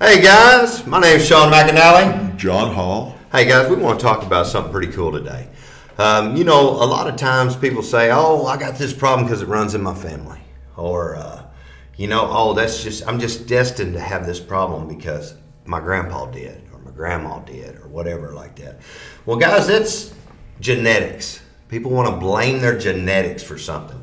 Hey guys, my name's Sean McAnally. John Hall. Hey guys, we want to talk about something pretty cool today. A lot of times people say, "Oh, I got this problem because it runs in my family," or I'm just destined to have this problem because my grandpa did, or my grandma did, or whatever like that. Well, guys, it's genetics. People want to blame their genetics for something.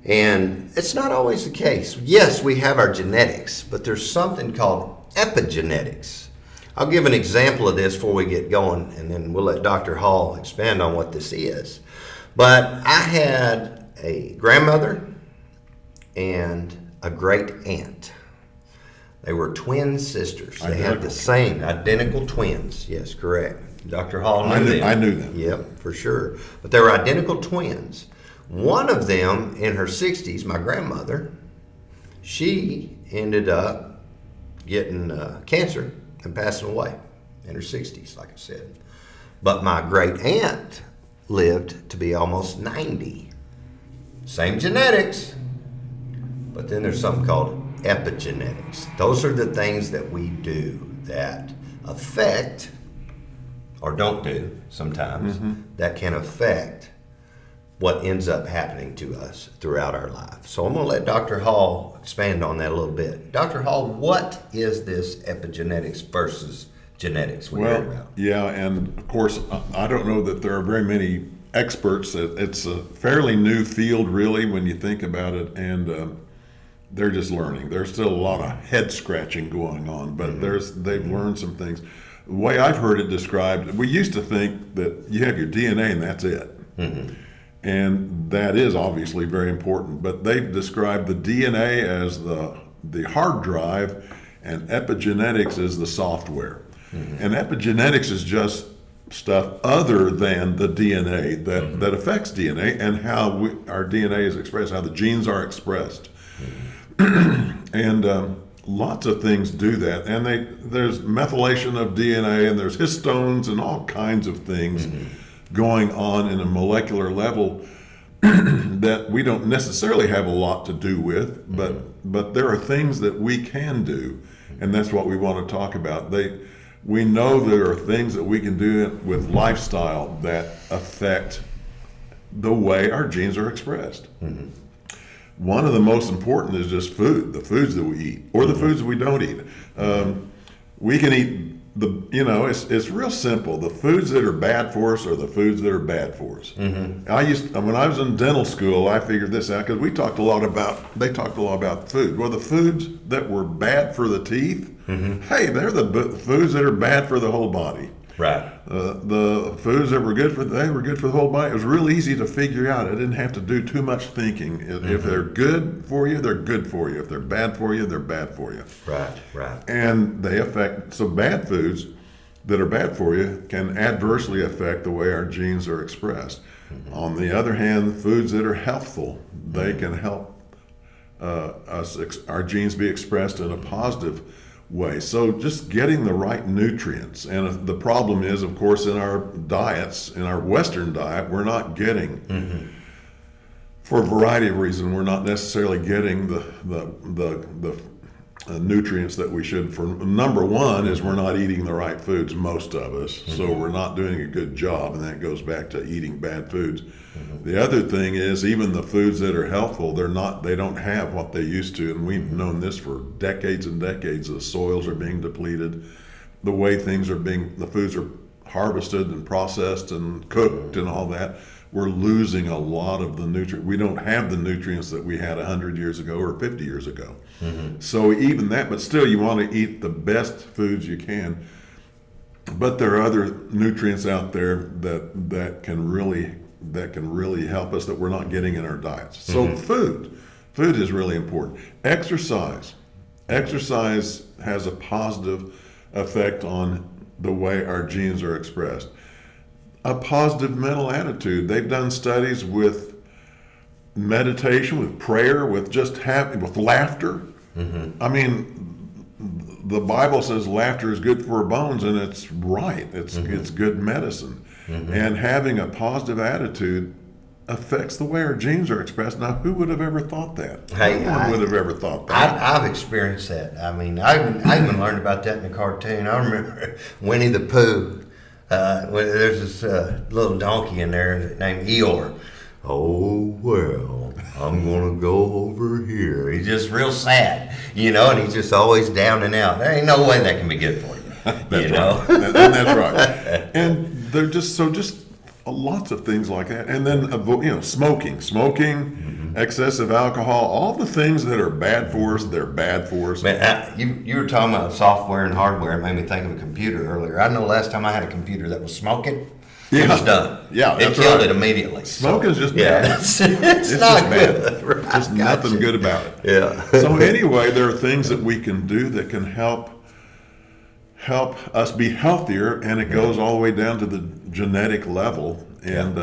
And it's not always the case. Yes, we have our genetics, but there's something called epigenetics. I'll give an example of this before we get going, and then we'll let Dr. Hall expand on what this is. But I had a grandmother and a great aunt. They were twin sisters. They had the same, identical twins. Yes, correct. Dr. Hall knew them. I knew them. Yep, for sure. But they were identical twins. One of them, in her 60s, my grandmother, she ended up getting cancer and passing away in her 60s, like I said. But my great aunt lived to be almost 90. Same genetics, but then there's something called epigenetics. Those are the things that we do that affect, or don't do sometimes, that can affect what ends up happening to us throughout our life. So I'm going to let Dr. Hall expand on that a little bit. Dr. Hall, what is this epigenetics versus genetics we heard about? Yeah, and of course, I don't know that there are very many experts. It's a fairly new field, really, when you think about it, and they're just learning. There's still a lot of head scratching going on, but they've learned some things. The way I've heard it described, we used to think that you have your DNA and that's it. Mm-hmm. And that is obviously very important, but they've described the DNA as the hard drive and epigenetics as the software. Mm-hmm. And epigenetics is just stuff other than the DNA that affects DNA and how our DNA is expressed, how the genes are expressed. Mm-hmm. And lots of things do that. And there's methylation of DNA and there's histones and all kinds of things going on in a molecular level that we don't necessarily have a lot to do with, but there are things that we can do, and that's what we want to talk about. We know there are things that we can do with lifestyle that affect the way our genes are expressed. Mm-hmm. One of the most important is just food, the foods that we eat, or the foods that we don't eat. We can eat it's real simple. The foods that are bad for us are the foods that are bad for us. Mm-hmm. When I was in dental school, I figured this out because they talked a lot about food. Well, the foods that were bad for the teeth, hey, they're the foods that are bad for the whole body. Right. The foods that were good they were good for the whole body. It was real easy to figure out. I didn't have to do too much thinking. If they're good for you, they're good for you. If they're bad for you, they're bad for you. Right. And they affect, so bad foods that are bad for you can adversely affect the way our genes are expressed. Mm-hmm. On the other hand, foods that are healthful, they can help our genes be expressed in a positive way. So just getting the right nutrients. And the problem is, of course, in our diets, in our Western diet, we're not getting, for a variety of reasons, we're not necessarily getting the nutrients that we should. For number one is we're not eating the right foods, most of us. So we're not doing a good job, and that goes back to eating bad foods. The other thing is, even the foods that are healthful, they don't have what they used to, and we've known this for decades and decades. The soils are being depleted, the way the foods are harvested and processed and cooked and all that. We're losing a lot of the nutrients. We don't have the nutrients that we had 100 years ago or 50 years ago. So even that, but still you want to eat the best foods you can. But there are other nutrients out there that can really help us that we're not getting in our diets. So food is really important. Exercise has a positive effect on the way our genes are expressed. A positive mental attitude. They've done studies with meditation, with prayer, with laughter. I mean, the Bible says laughter is good for our bones, and it's right. It's good medicine. And having a positive attitude affects the way our genes are expressed. Now, who would have ever thought that? Hey, No one would have ever thought that. I've experienced that. I mean, I even learned about that in a cartoon. I remember Winnie the Pooh. There's this little donkey in there named Eeyore. Oh, well, I'm going to go over here. He's just real sad, and he's just always down and out. There ain't no way that can be good for you. That's right. And that's right. And they're just lots of things like that. And then, smoking, excessive alcohol, all the things that are bad for us, they're bad for us. Man, you were talking about software and hardware. It made me think of a computer earlier. I know last time I had a computer that was smoking, it was done. Yeah, it killed it immediately. Smoking's just bad. It's not good. Bad. Right, just nothing good about it. Yeah. So anyway, there are things that we can do that can help us be healthier, and it goes all the way down to the genetic level, and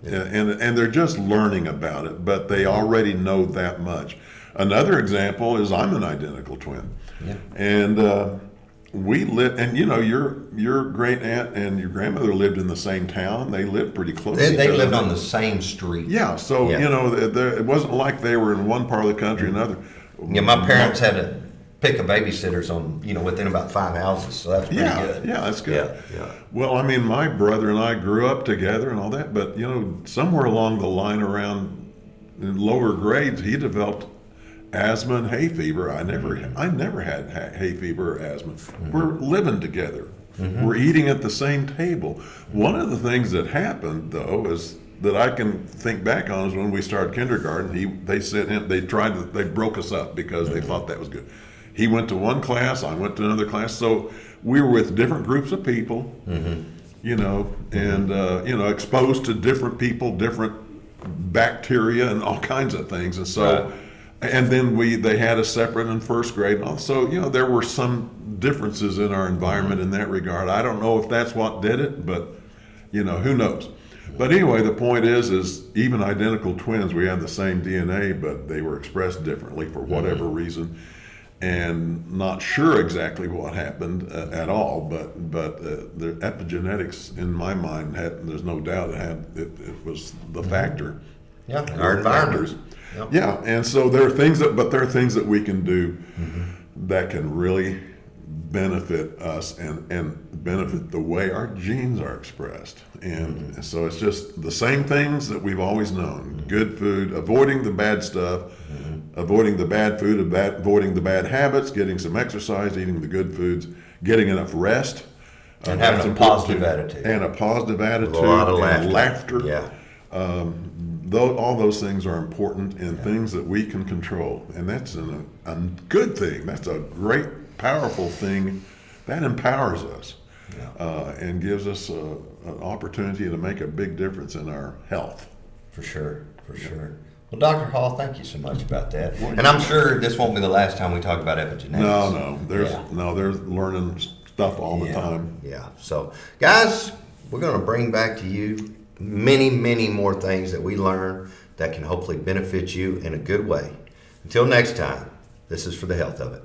they're just learning about it, but they already know that much. Another example is I'm an identical twin, and we lived, and your great aunt and your grandmother lived in the same town. They lived pretty close. They lived on the same street. Yeah, so it wasn't like they were in one part of the country, another. Yeah, my parents had to pick a babysitters on within about 5 houses, so that's pretty good. Yeah, that's good. Yeah. Well, I mean, my brother and I grew up together and all that, but somewhere along the line around in lower grades, he developed asthma and hay fever. I never had hay fever or asthma. We're living together. We're eating at the same table. One of the things that happened, though, is that I can think back on is when we started kindergarten. They broke us up because they thought that was good. He went to one class, I went to another class, so we were with different groups of people, exposed to different people, different bacteria, and all kinds of things, and so. Right. And then they had us separate in first grade, and all. So there were some differences in our environment in that regard. I don't know if that's what did it, but who knows. But anyway, the point is even identical twins, we had the same DNA, but they were expressed differently for whatever reason, and not sure exactly what happened at all. But the epigenetics, in my mind, there's no doubt it was the factor. Yeah, our environment. Yep. Yeah, and so there are things that we can do that can really benefit us and benefit the way our genes are expressed. And so it's just the same things that we've always known. Good food, avoiding the bad stuff, avoiding the bad food, avoiding the bad habits, getting some exercise, eating the good foods, getting enough rest. And having a positive attitude. And a positive attitude. A lot of and laughter. Yeah. All those things are important and things that we can control. And that's a good thing. That's a great, powerful thing. That empowers us and gives us an opportunity to make a big difference in our health. For sure. Well, Dr. Hall, thank you so much about that. And I'm sure this won't be the last time we talk about epigenetics. No. They're learning stuff all the time. Yeah. So, guys, we're going to bring back to you many, many more things that we learn that can hopefully benefit you in a good way. Until next time, this is For the Health of It.